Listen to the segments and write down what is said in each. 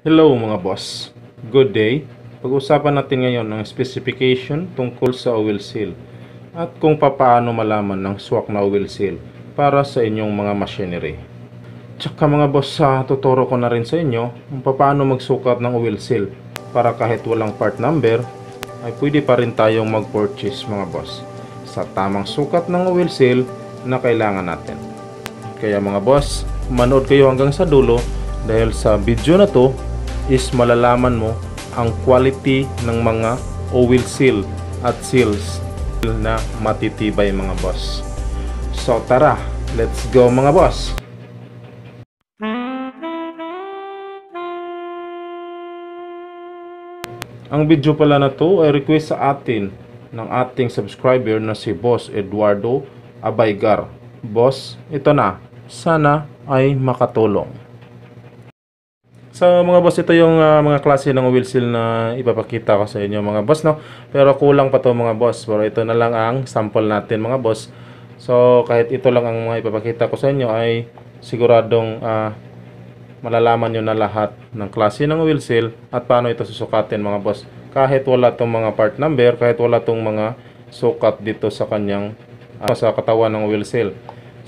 Hello mga boss, good day. Pag-usapan natin ngayon ang specification tungkol sa oil seal at kung paano malaman ng swak na oil seal para sa inyong mga machinery. Tsaka mga boss, tuturo ko na rin sa inyo kung paano magsukat ng oil seal para kahit walang part number ay pwede pa rin tayong mag-purchase mga boss sa tamang sukat ng oil seal na kailangan natin. Kaya mga boss, manood kayo hanggang sa dulo dahil sa video na to is malalaman mo ang quality ng mga oil seal at seals na matitibay mga boss. So tara, let's go mga boss! Ang video pala na to ay request sa atin ng ating subscriber na si Boss Eduardo Abaygar. Boss, ito na. Sana ay makatulong. So mga boss, ito yung mga klase ng oil seal na ipapakita ko sa inyo mga boss, no? Pero kulang pa to mga boss. Pero ito na lang ang sample natin mga boss. So kahit ito lang ang mga ipapakita ko sa inyo ay siguradong malalaman nyo na lahat ng klase ng oil seal at paano ito susukatin mga boss. Kahit wala tong mga part number, kahit wala tong mga sukat dito sa kanyang sa katawan ng oil seal.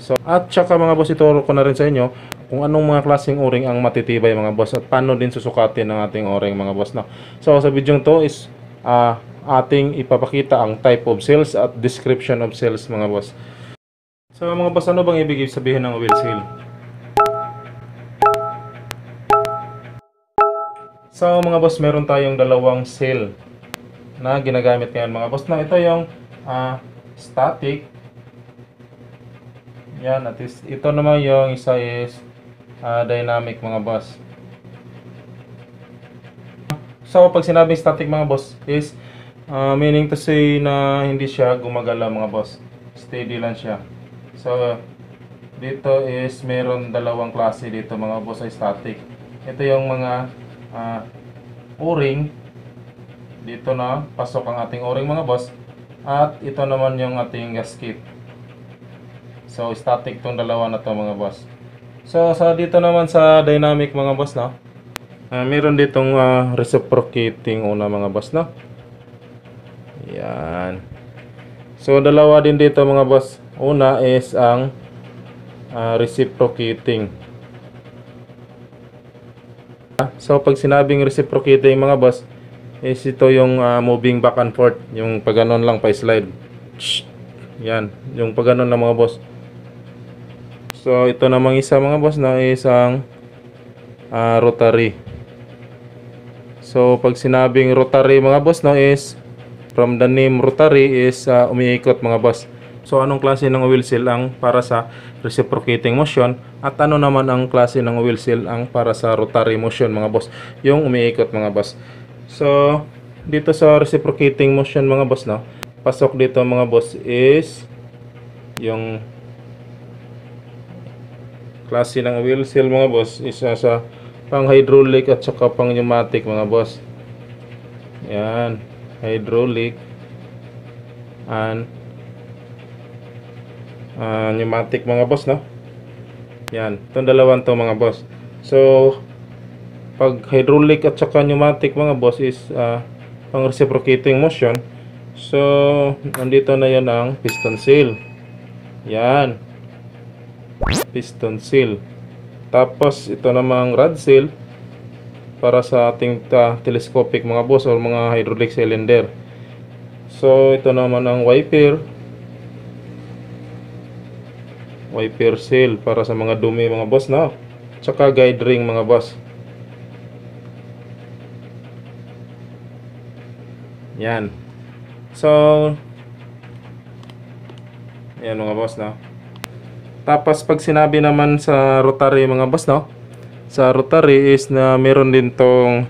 So at saka mga boss, ituro ko na rin sa inyo kung anong mga klaseng o-ring ang matitibay mga boss at paano din susukatin ng ating o-ring mga boss, no? So sa video to is ating ipapakita ang type of seals at description of seals mga boss. So mga boss, ano bang ibig sabihin ng oil seal? So mga boss, meron tayong dalawang seal na ginagamit ngayon mga boss, no? Ito yung static. Yan, at ito naman yung isa is dynamic mga boss. So pag sinabing static mga boss is meaning to say na hindi siya gumagalaw mga boss, steady lang siya. So dito is meron dalawang klase dito mga boss ay static. Ito yung mga o-ring, dito na pasok ang ating o-ring mga boss, at ito naman yung ating gasket. So static tong dalawa na to mga boss. So sa dito naman sa dynamic mga boss, no, meron ditong reciprocating una mga boss, no. Yan. So dalawa din dito mga boss. Una is ang reciprocating. So pag sinabing reciprocating mga boss is ito yung moving back and forth, yung pag ganon lang pa slide. Yan, yung pag ganon lang mga boss. So ito namang isa mga boss na isang rotary. So pag sinabing rotary mga boss, no, is from the name rotary is umiikot mga boss. So anong klase ng oil seal ang para sa reciprocating motion at ano naman ang klase ng oil seal ang para sa rotary motion mga boss, yung umiikot mga boss. So dito sa reciprocating motion mga boss, no, pasok dito mga boss is yung klase ng oil seal mga boss, isa sa pang hydraulic at saka pang pneumatic mga boss. Yan, hydraulic and pneumatic mga boss, no. Yan, itong dalawang to mga boss. So pag hydraulic at saka pneumatic mga boss is pang reciprocating motion. So nandito na yan ang piston seal. Yan, piston seal. Tapos ito namang rod seal para sa ating telescopic mga boss or mga hydraulic cylinder. So ito naman ang wiper seal para sa mga dumi mga boss, no. Tsaka guide ring mga boss. Yan. So yan mga boss, no. Tapos pag sinabi naman sa rotary mga boss, no, sa rotary is na meron din tong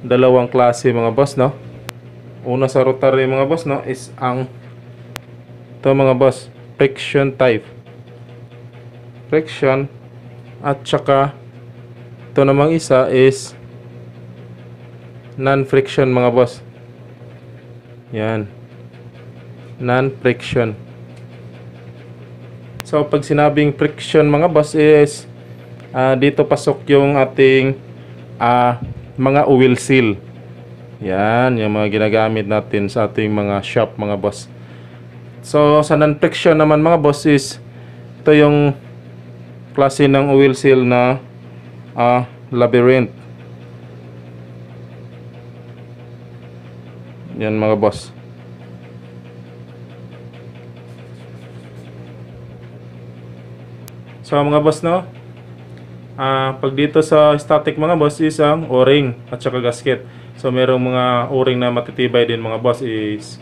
dalawang klase mga boss, no. Una sa rotary mga boss, no, is ang ito mga boss, friction type. Friction at saka ito namang isa is non-friction mga boss. Yan, non-friction. So pag sinabing friction mga boss is dito pasok yung ating mga oil seal. Yan, yung mga ginagamit natin sa ating mga shop mga boss. So sa non-friction naman mga boss is ito yung klase ng oil seal na Labyrinth. Yan mga boss. So mga boss, no, pag dito sa static mga boss is ang o-ring at saka gasket. So merong mga o-ring na matitibay din mga boss is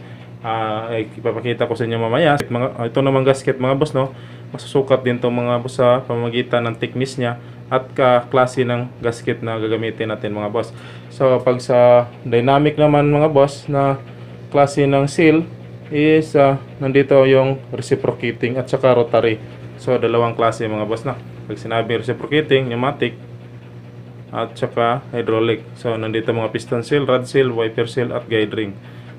ipapakita ko sa inyo mamaya. Ito naman gasket mga boss, no, masusukat din itong mga boss sa pamamagitan ng thickness niya at klase ng gasket na gagamitin natin mga boss. So pag sa dynamic naman mga boss na klase ng seal is nandito yung reciprocating at saka rotary. So dalawang klase mga boss na. Pag sinabi reciprocating, pneumatic at saka hydraulic. So nandito mga piston seal, rod seal, wiper seal at guide ring.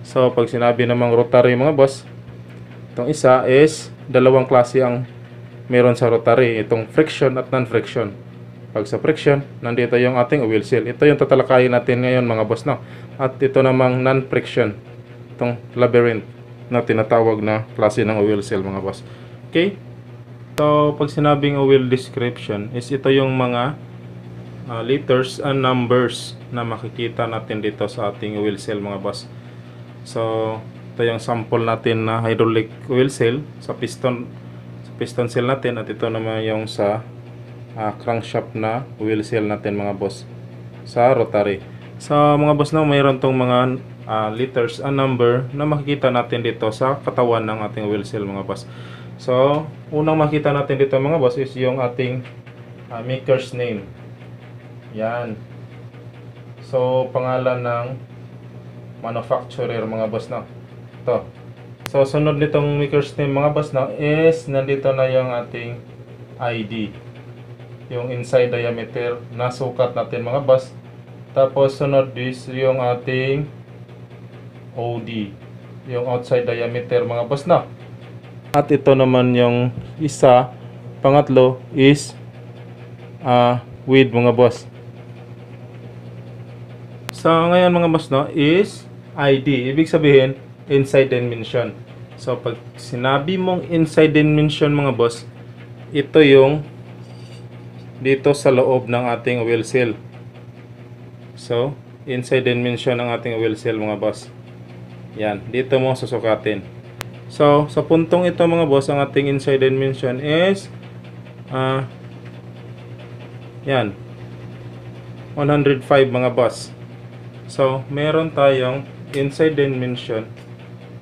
So pag sinabi namang rotary mga boss, itong isa is dalawang klase ang meron sa rotary, itong friction at non-friction. Pag sa friction, nandito yung ating oil seal. Ito yung tatalakayin natin ngayon mga boss na. At ito namang non-friction, itong Labyrinth na tinatawag na klase ng oil seal mga boss. Okay? So pag sinabing oil description is ito yung mga letters and numbers na makikita natin dito sa ating oil seal mga boss. So ito yung sample natin na hydraulic oil seal sa piston seal natin, at ito naman yung sa crankshaft na oil seal natin mga boss sa rotary. So mga boss, na mayroon tong mga letters and number na makikita natin dito sa katawan ng ating oil seal mga boss. So unang makita natin dito mga boss is yung ating maker's name. Yan. So pangalan ng manufacturer mga boss na. Ito. So sunod nitong maker's name mga boss na is nandito na yung ating ID. Yung inside diameter na sukat natin mga boss. Tapos sunod is yung ating OD. Yung outside diameter mga boss na. At ito naman yung isa, pangatlo is width mga boss. So ngayon mga boss, no, is ID. Ibig sabihin inside dimension. So pag sinabi mong inside dimension mga boss, ito yung dito sa loob ng ating oil seal. So inside dimension ng ating oil seal mga boss. Yan, dito mo susukatin. So sa puntong ito mga boss, ang ating inside dimension is yan 105 mga boss. So meron tayong inside dimension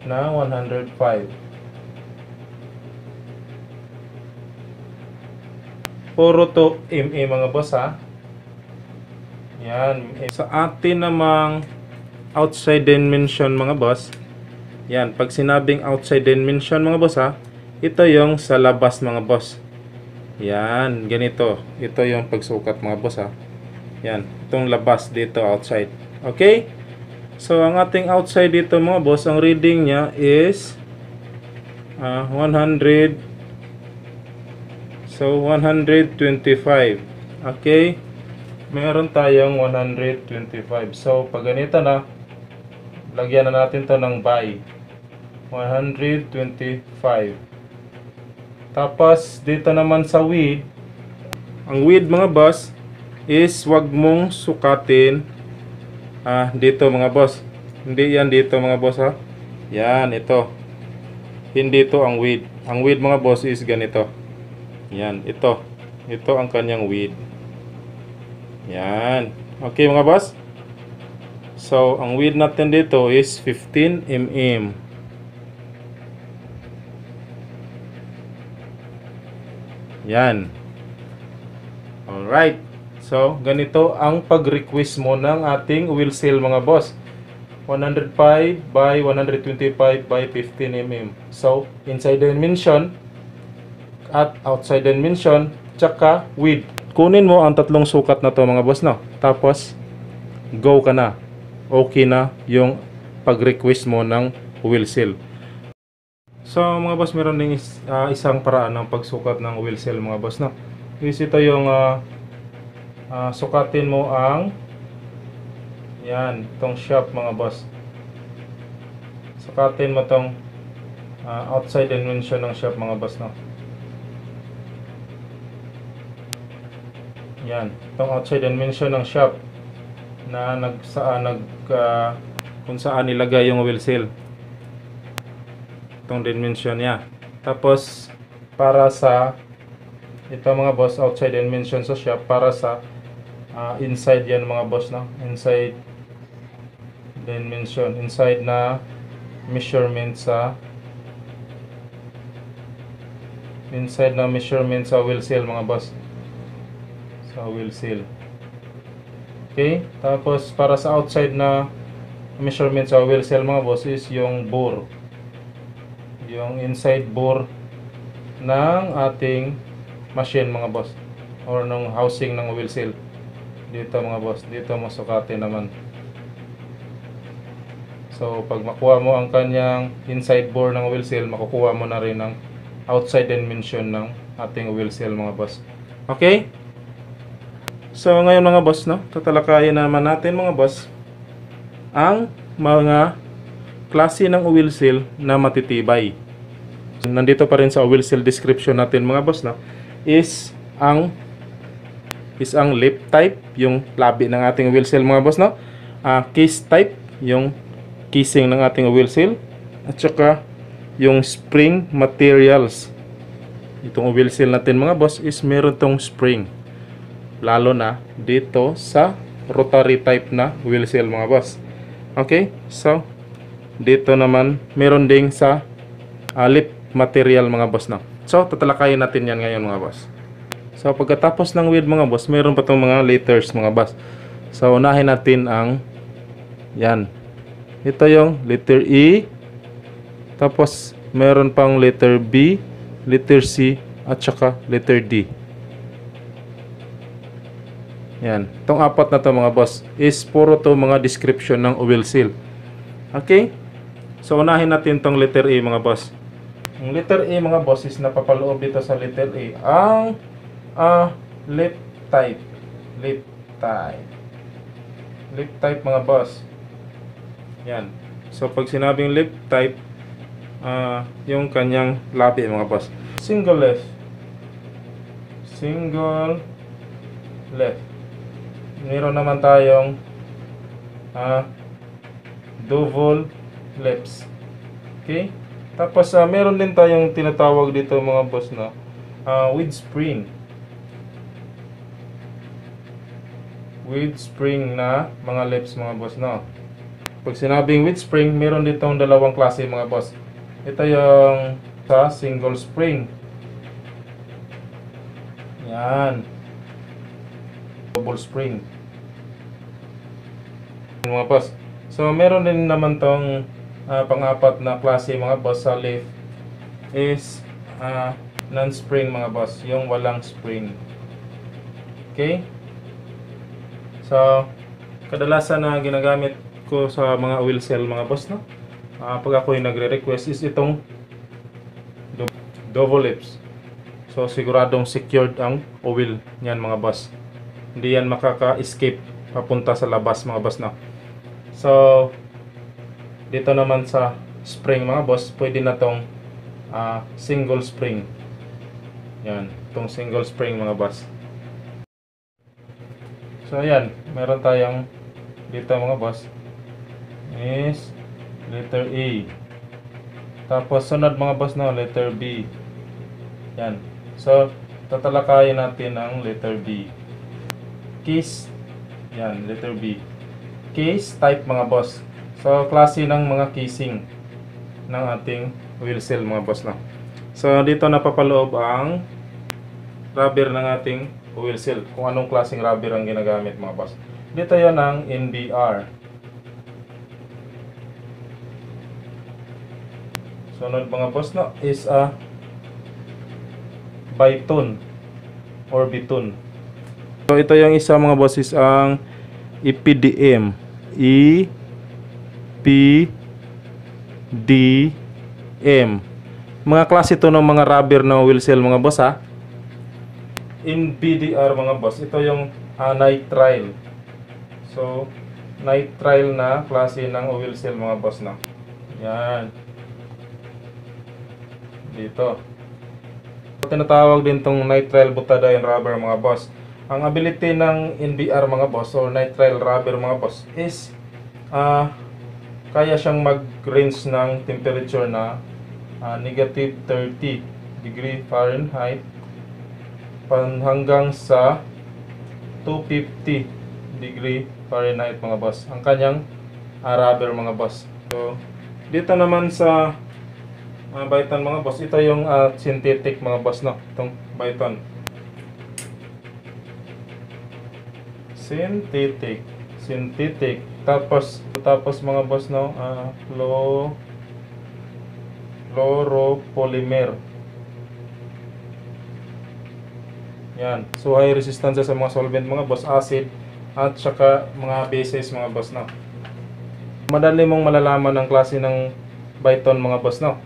na 105. Puro to mga boss ha. Yan. Sa atin namang outside dimension mga boss, yan, pag sinabing outside dimension mga boss ha, ito yung sa labas mga boss. Yan, ganito. Ito yung pagsukat mga boss ha. Yan, itong labas dito outside. Okay? So ang ating outside dito mga boss, ang reading niya is 100. So 125. Okay? Meron tayong 125. So pag ganito na, lagyan na natin to ng by 125. Tapos dito naman sa width, ang width mga boss is wag mong sukatin dito mga boss. Hindi yan dito mga boss ha. Yan, ito. Hindi ito ang width. Ang width mga boss is ganito. Yan, ito. Ito ang kanyang width. Yan. Okay mga boss. So ang width natin dito is 15 mm. Yan. Alright. So, ganito ang pag-request mo ng ating oil seal mga boss. 105 by 125 by 15 mm. So, inside dimension at outside dimension, tsaka width. Kunin mo ang tatlong sukat na to mga boss, no? Tapos, go ka na. Okay na yung pag-request mo ng oil seal. So mga boss, meron ding isang paraan ng pagsukat ng oil seal mga boss, no? Is ito yung sukatin mo ang Yan, itong shaft mga boss. Sukatin mo itong outside dimension ng shaft mga boss, no? Yan, itong outside dimension ng shaft na kung saan ilagay yung wheel seal. Itong dimension niya. Tapos para sa ito mga boss, outside dimension sa shaft, para sa inside yan mga boss, no? Inside dimension, inside na measurement sa wheel seal mga boss, sa wheel seal. Okay, tapos para sa outside na measurement sa wheel seal mga boss is yung bore, yung inside bore ng ating machine mga boss, or ng housing ng wheel seal. Dito mga boss, dito mo sukatin naman. So pag makuha mo ang kanyang inside bore ng wheel seal, makukuha mo na rin ang outside dimension ng ating wheel seal mga boss. Okay? So ngayon mga boss, no, tatalakayin naman natin mga boss ang mga klase ng wheel seal na matitibay. Nandito pa rin sa wheel seal description natin mga boss, no, is ang lip type, yung labi ng ating wheel seal mga boss, no. Case type, yung casing ng ating wheel seal, at saka yung spring materials. Itong wheel seal natin mga boss is meron tong spring, lalo na dito sa rotary type na wheel seal mga boss. Okay, so dito naman meron ding sa lip material mga boss, na. So tatalakayin natin yan ngayon mga boss. So pagkatapos ng wheel mga boss, meron pa tong mga letters mga boss. So unahin natin ang yan. Ito yung letter E, tapos meron pang letter B, letter C, at saka letter D. Yan. Itong apat na to mga boss is puro to mga description ng wheel seal. Okay? So unahin natin tong letter E mga boss. Yung letter E mga boss is napapaloob dito sa letter E ang lip type. Lip type mga boss. Yan. So pag sinabing lip type, yung kanyang labi mga boss. Single left. Meron naman tayong double lefts. Okay? Tapos meron din tayong tinatawag dito mga boss na with spring. With spring na mga lefts mga boss, no. Pag sinabing with spring, meron ditong dalawang klase mga boss. Ito yung sa single spring. Yan. Double spring. Mga boss. So meron din naman tong pang-apat na klase mga boss sa lift is non-spring mga boss, yung walang spring. Okay? So kadalasan na ginagamit ko sa mga wheel seal mga boss, no, pag ako yung nagre-request is itong double lips. So siguradong secured ang wheel niyan mga boss, hindi yan makaka-escape papunta sa labas mga boss, no. So dito naman sa spring mga boss, pwede na tong single spring. Yan, itong single spring mga boss. So ayan, meron tayong dito mga boss is letter A. Tapos sunod mga boss, no, letter B. Yan. So tatalakayin natin ang letter B. Case. Yan, letter B. Case type mga boss. So klase ng mga casing ng ating wheel seal mga boss, no. So dito napapaloob ang rubber ng ating wheel seal, kung anong klaseng rubber ang ginagamit mga boss. Dito yan ang NBR. Sunod mga boss, no, is Byton or Biton. So ito yung isa mga boss is ang EPDM. EPDM. Mga klase ito ng mga rubber na wheel seal mga boss, ha. In BDR mga boss, ito yung nitrile. So nitrile na klase ng oil seal mga boss na. Yan. Dito. Tinatawag din tong nitrile butadiene rubber mga boss. Ang ability ng NBR mga boss or nitrile rubber mga boss is kaya siyang mag-range ng temperature na negative 30 degree Fahrenheit hanggang sa 250 degree Fahrenheit mga boss. Ang kanyang rubber mga boss. So, dito naman sa Byton mga boss, ito yung synthetic mga boss no, itong Byton. Synthetic. Tapos mga boss no, fluoropolymer. Yan. So high resistance sa mga solvent mga boss, acid at saka mga bases mga boss no. Madali mong malalaman ang klase ng Byton mga boss no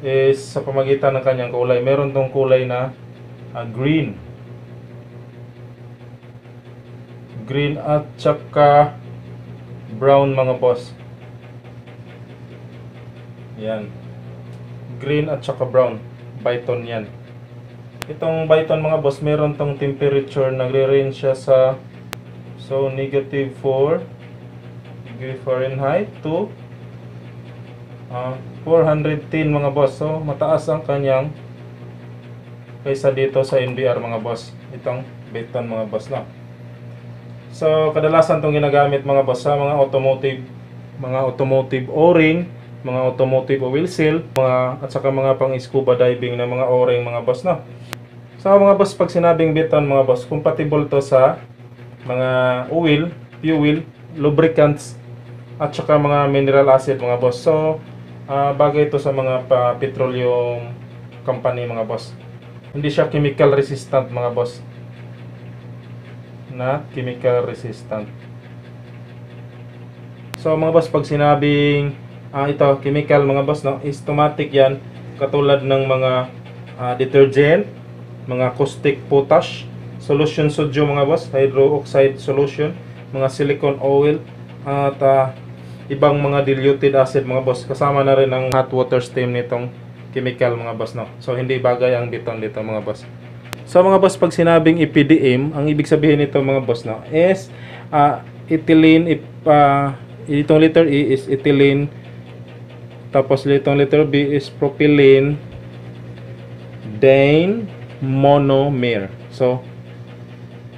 is sa pamagitan ng kanyang kulay. Meron tong kulay na green at saka brown mga boss. Yan. Green at saka brown. Byton yan. Itong Byton mga boss, meron tong temperature, nagre-range siya sa negative 4 degree Fahrenheit to 410 mga boss. So mataas ang kanyang kaysa dito sa NBR mga boss. Itong Byton mga boss na. So kadalasan itong ginagamit mga boss sa mga automotive O-ring, mga automotive oil seal, at saka mga pang scuba diving na mga O-ring mga boss na. So mga boss, pag sinabing Byton mga boss, compatible to sa mga oil, fuel, lubricants at saka mga mineral acid mga boss. So bagay ito sa mga petroleum company mga boss. Hindi siya chemical resistant mga boss. Chemical resistant. So mga boss, pag sinabing ito chemical mga boss no, is automatic yan, katulad ng mga detergent, mga caustic potash, solution sodium mga boss, hydroxide solution, mga silicone oil at ibang mga diluted acid mga boss. Kasama na rin ang hot water steam nitong chemical mga boss no. So hindi bagay ang Byton dito mga boss. So mga boss, pag sinabing EPDM, ang ibig sabihin nito mga boss no is ethylene, itong letter E is ethylene, tapos itong letter B is propylene monomer. So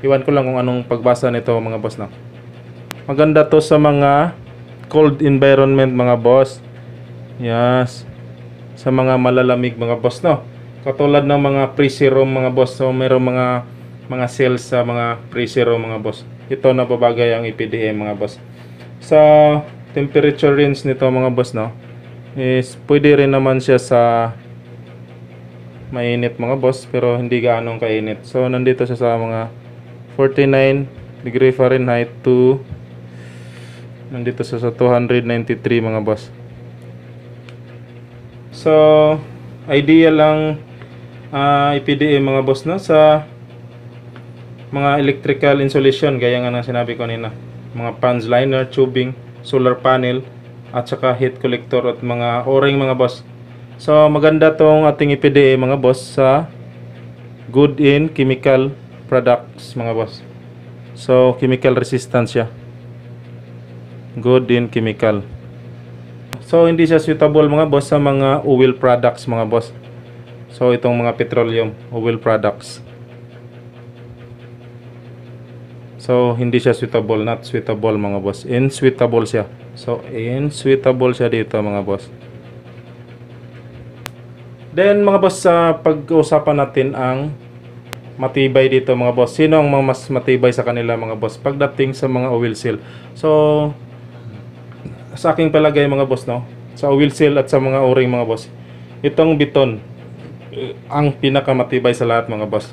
iwan ko lang kung anong pagbasa nito mga boss no. Maganda to sa mga cold environment mga boss. Yes. Sa mga malalamig mga boss no. Katulad ng mga freezer room mga boss. So mayroong mga cells sa mga freezer room mga boss. Ito na babagay ang EPDM mga boss. Sa temperature range nito mga boss no, is pwede rin naman siya sa mainit mga boss, pero hindi gaano kainit. So nandito siya sa mga 49 degree Fahrenheit to nandito siya sa 293 mga boss. So ideal lang EPDM mga boss no sa mga electrical insulation, gaya nga ng sinabi ko kanina, mga fans liner, tubing, solar panel at saka heat collector at mga O-ring mga boss. So maganda tong ating EPDM mga boss sa good in chemical products mga boss. So chemical resistance siya, good in chemical. So hindi siya suitable mga boss sa mga oil products mga boss. So itong mga petroleum oil products, so hindi siya suitable, not suitable mga boss. Insuitable siya. So insuitable siya dito mga boss. Then mga boss, sa pag-uusapan natin ang matibay dito mga boss. Sino ang mas matibay sa kanila mga boss pagdating sa mga oil seal? So sa aking palagay mga boss no, sa oil seal at sa mga O-ring mga boss, itong Byton ang pinakamatibay sa lahat mga boss.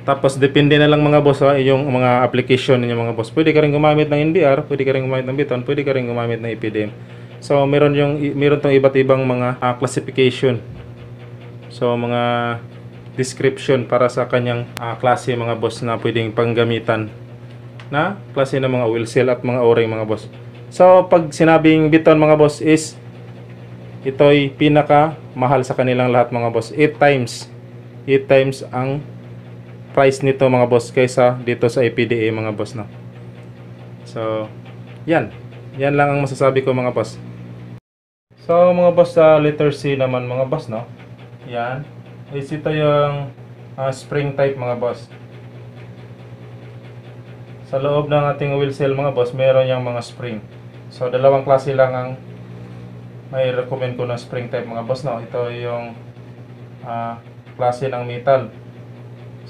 Tapos depende na lang mga boss sa yung mga application niyo mga boss. Pwede ka rin gumamit ng NBR, pwede ka rin gumamit ng Byton, pwede ka rin gumamit ng EPDM. So meron tong iba't ibang mga classification. So mga description para sa kanyang klase mga boss na pwedeng panggamitan na klase ng mga oil seal at mga o-ring mga boss. So pag sinabing Biton mga boss is ito'y pinaka mahal sa kanilang lahat mga boss. 8 times ang price nito mga boss kaysa dito sa APDA mga boss no. So yan lang ang masasabi ko mga boss. So mga boss, sa letter C naman mga boss no. Yan is ito yung spring type mga boss. Sa loob ng ating wheel seal mga boss, meron yung mga spring. So dalawang klase lang ang may recommend ko na spring type mga boss no. Ito yung klase ng metal.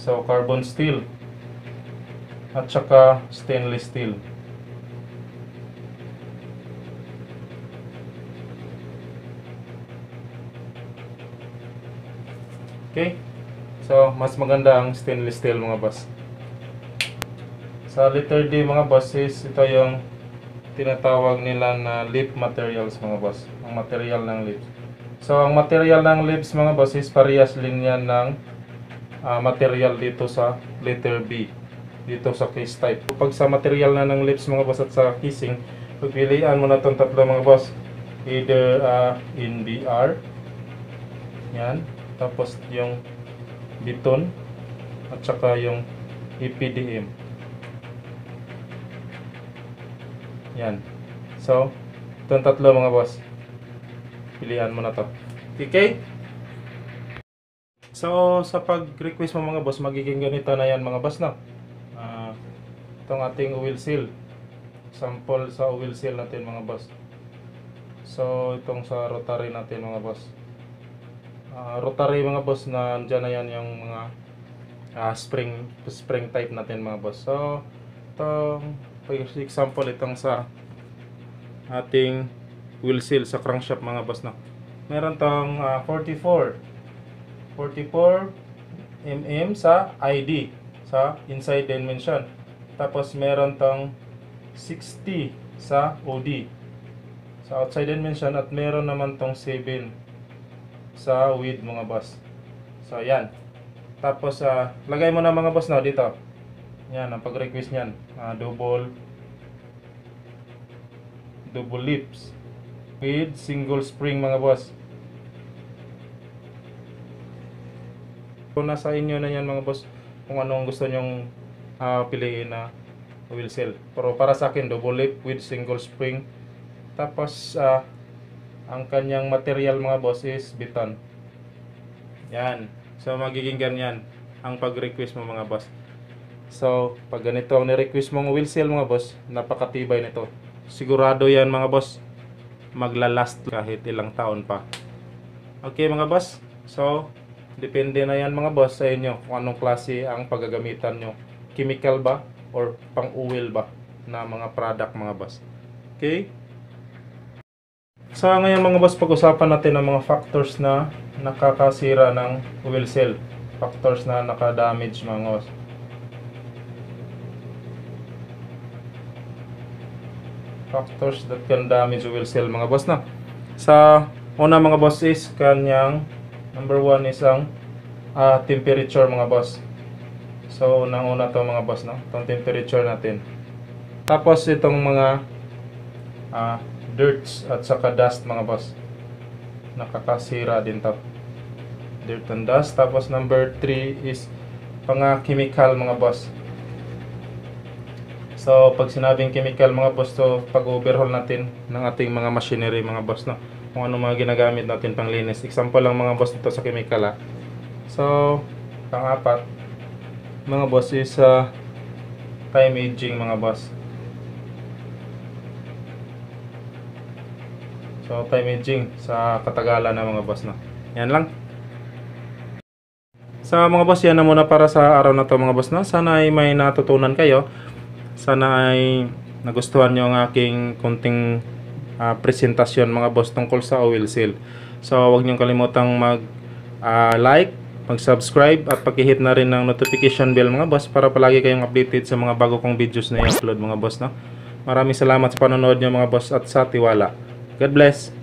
So carbon steel at saka stainless steel. Okay. So mas maganda ang stainless steel mga boss. Sa letter D mga boss is ito yung tinatawag nila na lip materials mga boss. Ang material ng lips. So ang material ng lips mga boss is parehas linya ng material dito sa letter B. Dito sa case type. Pag sa material na ng lips mga boss at sa casing, pagpilian mo na itong tatlo mga boss. Either NBR. Yan. Tapos yung Biton at saka yung EPDM. Yan. So, itong tatlo mga boss. Pilihan mo na to. Okay? So, sa pag-request mo mga boss, magiging ganito na yan mga boss na. Itong ating oil seal. Sample sa oil seal natin mga boss. So, itong sa rotary natin mga boss. Rotary mga boss na andyan na yan yung mga spring type natin mga boss. So, itong example itong sa ating wheel seal sa crankshaft mga boss na. Meron tong 44 mm sa ID sa inside dimension. Tapos meron tong 60 sa OD sa outside dimension at meron naman tong 7 sa width mga boss. So yan. Tapos lagay mo na mga boss na dito. Yan ang pag-request niyan. Double lips with single spring mga boss. So nasa inyo na yan mga boss kung anong gusto nyong piliin na wheel seal. Pero para sa akin double lip with single spring. Tapos ang kanyang material mga boss is Biton. Yan. So magiging ganyan ang pag-request mo mga boss. So pag ganito ang ni-request mong wheel seal mga boss, napakatibay nito. Sigurado yan mga boss, maglalast kahit ilang taon pa. Okay mga boss. So depende na yan mga boss sa inyo kung anong klase ang paggagamitan nyo. Chemical ba or pang-oil ba na mga product mga boss. Okay. So ngayon mga boss, pag-usapan natin ang mga factors na nakakasira ng wheel seal. Factors na nakadamage mga boss. Factors that can damage wheel seal mga boss na. Sa una mga boss is kanyang number 1 is ang temperature mga boss. So unang-una to mga boss no, itong temperature natin. Tapos itong mga dirts at saka dust mga boss. Nakakasira din to. Dirt and dust. Tapos number 3 is mga chemical mga boss. So pag sinabing chemical mga boss, to pag-overhaul natin ng ating mga machinery mga boss no, kung ano mga ginagamit natin pang linis. Example lang mga boss dito sa chemical So pang-apat mga boss is time aging mga boss. So time aging sa katagalan na mga boss no. Yan lang. Sa mga boss, yan na muna para sa araw na to mga boss no. Sana ay may natutunan kayo. Sana ay nagustuhan nyo ang aking konting presentasyon mga boss tungkol sa oil seal. So huwag nyo kalimutang mag-like, mag-subscribe at pag-hit na rin ng notification bell mga boss para palagi kayong updated sa mga bago kong videos na i-upload mga boss no? Maraming salamat sa panonood nyo mga boss at sa tiwala. God bless!